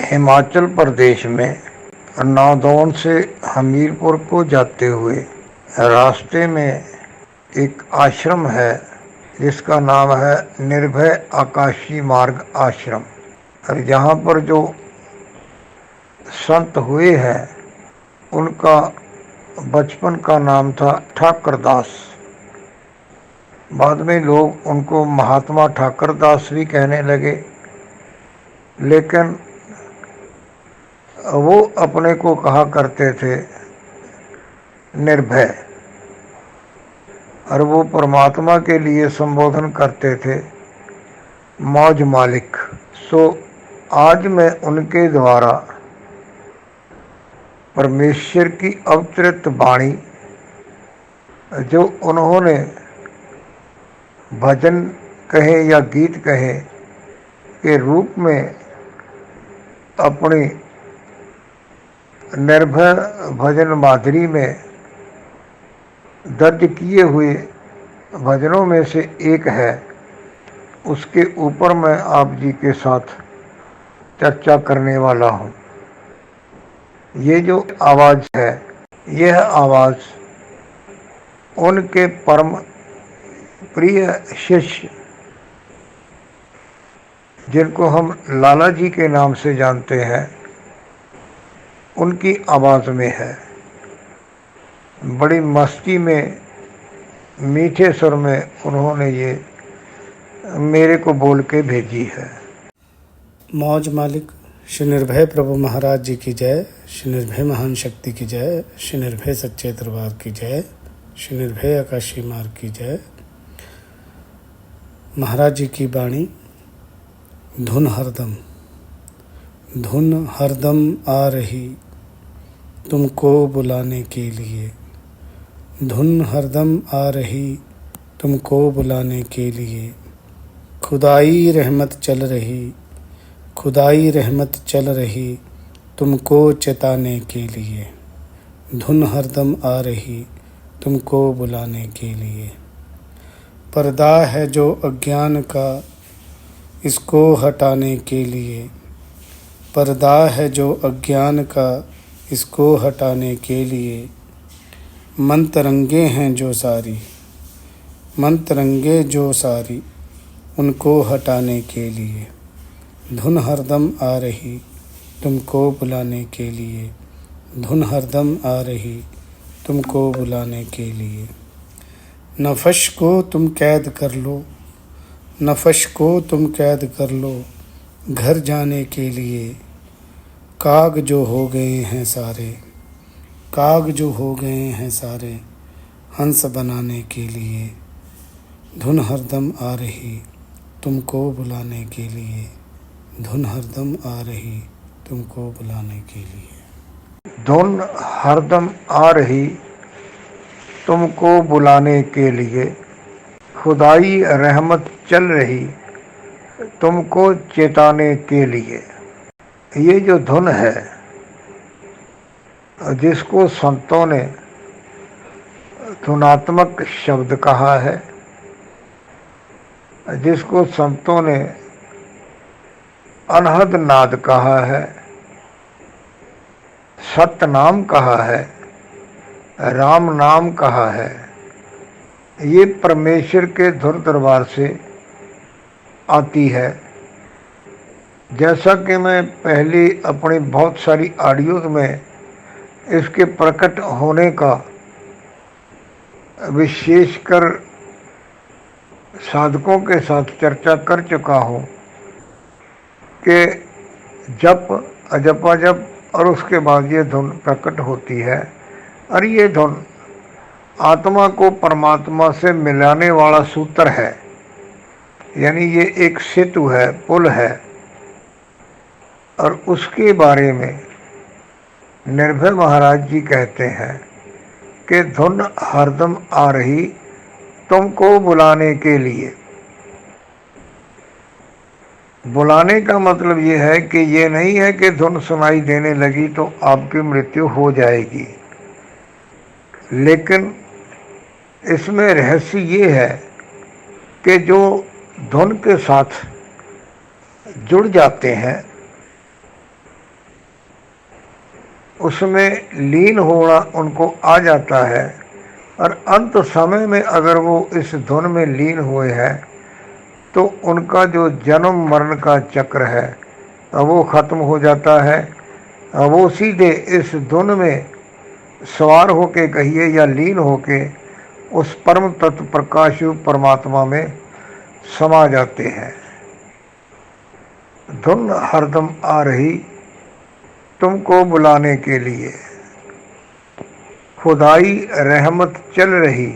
हिमाचल प्रदेश में नादौन से हमीरपुर को जाते हुए रास्ते में एक आश्रम है जिसका नाम है निर्भय आकाशी मार्ग आश्रम। और यहाँ पर जो संत हुए हैं उनका बचपन का नाम था ठाकर दास। बाद में लोग उनको महात्मा ठाकर दास भी कहने लगे, लेकिन वो अपने को कहा करते थे निर्भय, और वो परमात्मा के लिए संबोधन करते थे मौज मालिक। सो आज मैं उनके द्वारा परमेश्वर की अवतरित वाणी जो उन्होंने भजन कहे या गीत कहे के रूप में अपनी निर्भय भजन माधुरी में दर्ज किए हुए भजनों में से एक है, उसके ऊपर मैं आप जी के साथ चर्चा करने वाला हूँ। ये जो आवाज़ है, यह आवाज़ उनके परम प्रिय शिष्य जिनको हम लाला जी के नाम से जानते हैं, उनकी आवाज़ में है। बड़ी मस्ती में, मीठे स्वर में उन्होंने ये मेरे को बोल के भेजी है। मौज मालिक श्री निर्भय प्रभु महाराज जी की जय, श्री निर्भय महान शक्ति की जय, श्री निर्भय सच्चे दरबार की जय, श्री निर्भय आकाशी मार्ग की जय। महाराज जी की वाणी। धुन हरदम आ रही तुमको बुलाने के लिए, धुन हरदम आ रही तुमको बुलाने के लिए। खुदाई रहमत चल रही, खुदाई रहमत चल रही तुमको चेताने के लिए, धुन हरदम आ रही तुमको बुलाने के लिए। पर्दा है जो अज्ञान का इसको हटाने के लिए, पर्दा है जो अज्ञान का इसको हटाने के लिए। मन तरंगे हैं जो सारी, मन तरंगे जो सारी उनको हटाने के लिए, धुन हरदम आ रही तुमको बुलाने के लिए, धुन हरदम आ रही तुमको बुलाने के लिए। नफश को तुम कैद कर लो, नफश को तुम कैद कर लो घर जाने के लिए। काग जो हो गए हैं सारे, काग जो हो गए हैं सारे हंस बनाने के लिए, धुन हरदम आ रही तुमको बुलाने के लिए, धुन हरदम आ रही तुमको बुलाने के लिए। धुन हरदम आ रही तुमको बुलाने के लिए, खुदाई रहमत चल रही तुमको चेताने के लिए। ये जो धुन है, जिसको संतों ने धुनात्मक शब्द कहा है, जिसको संतों ने अनहद नाद कहा है, सत्य नाम कहा है, राम नाम कहा है, ये परमेश्वर के धुर दरबार से आती है। जैसा कि मैं पहले अपनी बहुत सारी ऑडियोज में इसके प्रकट होने का विशेषकर साधकों के साथ चर्चा कर चुका हूँ कि जप अजपा जप और उसके बाद ये धुन प्रकट होती है। और ये धुन आत्मा को परमात्मा से मिलाने वाला सूत्र है, यानी ये एक सेतु है, पुल है। और उसके बारे में निर्भय महाराज जी कहते हैं कि धुन हरदम आ रही तुमको बुलाने के लिए। बुलाने का मतलब ये है कि ये नहीं है कि धुन सुनाई देने लगी तो आपकी मृत्यु हो जाएगी, लेकिन इसमें रहस्य ये है कि जो धुन के साथ जुड़ जाते हैं उसमें लीन होना उनको आ जाता है, और अंत समय में अगर वो इस धुन में लीन हुए हैं तो उनका जो जन्म मरण का चक्र है वो ख़त्म हो जाता है। वो सीधे इस धुन में सवार होके कहिए या लीन होके उस परम तत्व प्रकाश परमात्मा में समा जाते हैं। धुन हरदम आ रही तुमको बुलाने के लिए, खुदाई रहमत चल रही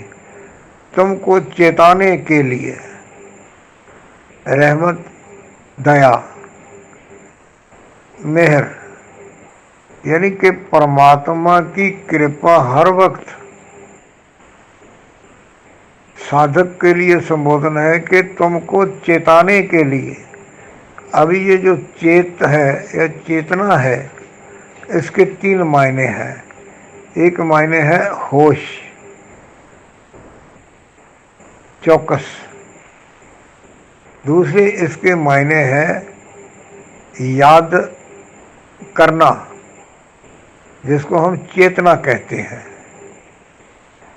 तुमको चेताने के लिए। रहमत, दया, मेहर, यानी कि परमात्मा की कृपा हर वक्त साधक के लिए संबोधन है कि तुमको चेताने के लिए। अभी ये जो चेत है या चेतना है, इसके 3 मायने हैं। एक मायने है होश, चौकस। दूसरे इसके मायने हैं याद करना, जिसको हम चेतना कहते हैं।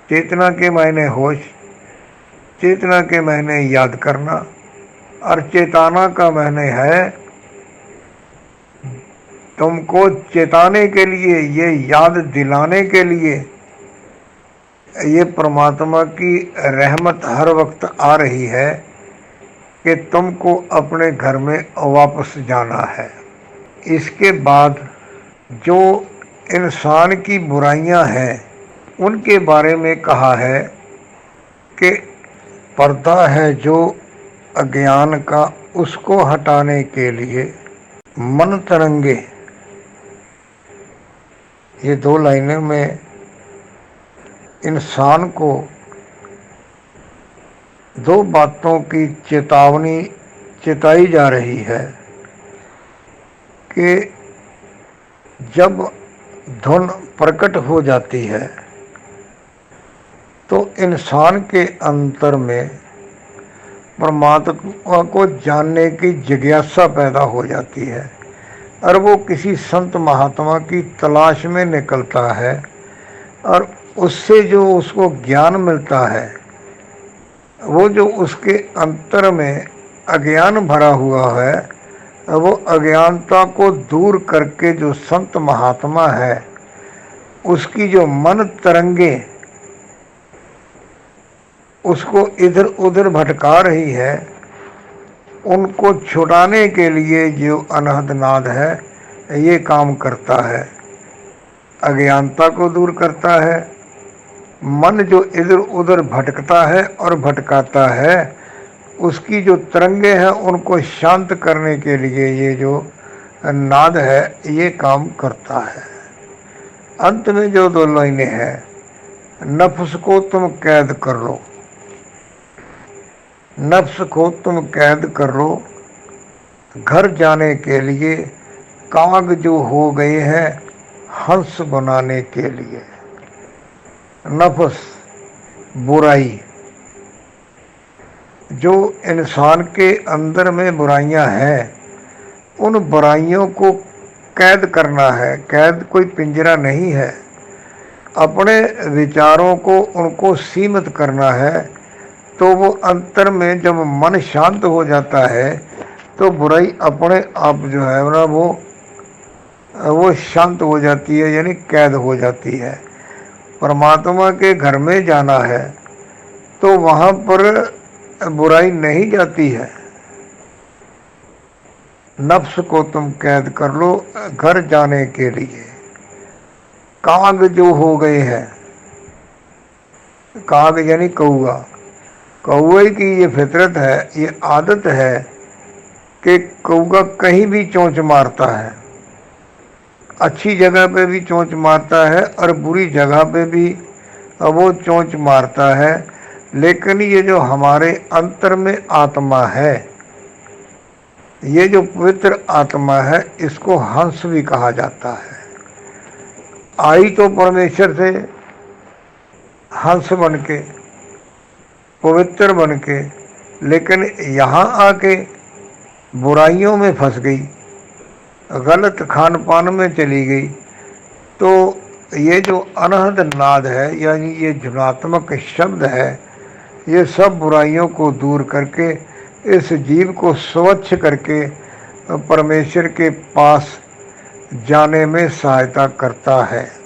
चेतना के मायने होश, चेतना के मायने याद करना, और चेताना का मायने है तुमको चेताने के लिए, ये याद दिलाने के लिए। ये परमात्मा की रहमत हर वक्त आ रही है कि तुमको अपने घर में वापस जाना है। इसके बाद जो इंसान की बुराइयां हैं उनके बारे में कहा है कि पर्दा है जो अज्ञान का, उसको हटाने के लिए मन तरंगे। ये 2 लाइनें में इंसान को 2 बातों की चेतावनी चेताई जा रही है कि जब धुन प्रकट हो जाती है तो इंसान के अंतर में परमात्मा को जानने की जिज्ञासा पैदा हो जाती है, और वो किसी संत महात्मा की तलाश में निकलता है, और उससे जो उसको ज्ञान मिलता है, वो जो उसके अंतर में अज्ञान भरा हुआ है, वो अज्ञानता को दूर करके जो संत महात्मा है उसकी जो मन तरंगे उसको इधर उधर भटका रही है, उनको छुड़ाने के लिए जो अनहद नाद है ये काम करता है। अज्ञानता को दूर करता है, मन जो इधर उधर भटकता है और भटकाता है उसकी जो तरंगे हैं उनको शांत करने के लिए ये जो नाद है ये काम करता है। अंत में जो 2 लाइनें हैं, नफ्स को तुम कैद कर लो, नफ्स को तुम कैद कर लो, घर जाने के लिए काग जो हो गए हैं हंस बनाने के लिए। नफ्स, बुराई, जो इंसान के अंदर में बुराइयां हैं उन बुराइयों को कैद करना है। कैद कोई पिंजरा नहीं है, अपने विचारों को उनको सीमित करना है। तो वो अंतर में जब मन शांत हो जाता है तो बुराई अपने आप जो है ना वो शांत हो जाती है, यानी कैद हो जाती है। परमात्मा के घर में जाना है तो वहाँ पर बुराई नहीं जाती है। नफ्स को तुम कैद कर लो घर जाने के लिए। काग जो हो गए हैं, काग यानी कौआ, कौए की ये फितरत है, ये आदत है कि कौआ कहीं भी चोंच मारता है। अच्छी जगह पे भी चोंच मारता है और बुरी जगह पे भी वो चोंच मारता है। लेकिन ये जो हमारे अंतर में आत्मा है, ये जो पवित्र आत्मा है, इसको हंस भी कहा जाता है। आई तो परमेश्वर से हंस बन के, पवित्र बन के, लेकिन यहाँ आके बुराइयों में फंस गई, गलत खान पान में चली गई, तो ये जो अनहद नाद है, यानी ये जुनात्मक शब्द है, ये सब बुराइयों को दूर करके इस जीव को स्वच्छ करके परमेश्वर के पास जाने में सहायता करता है।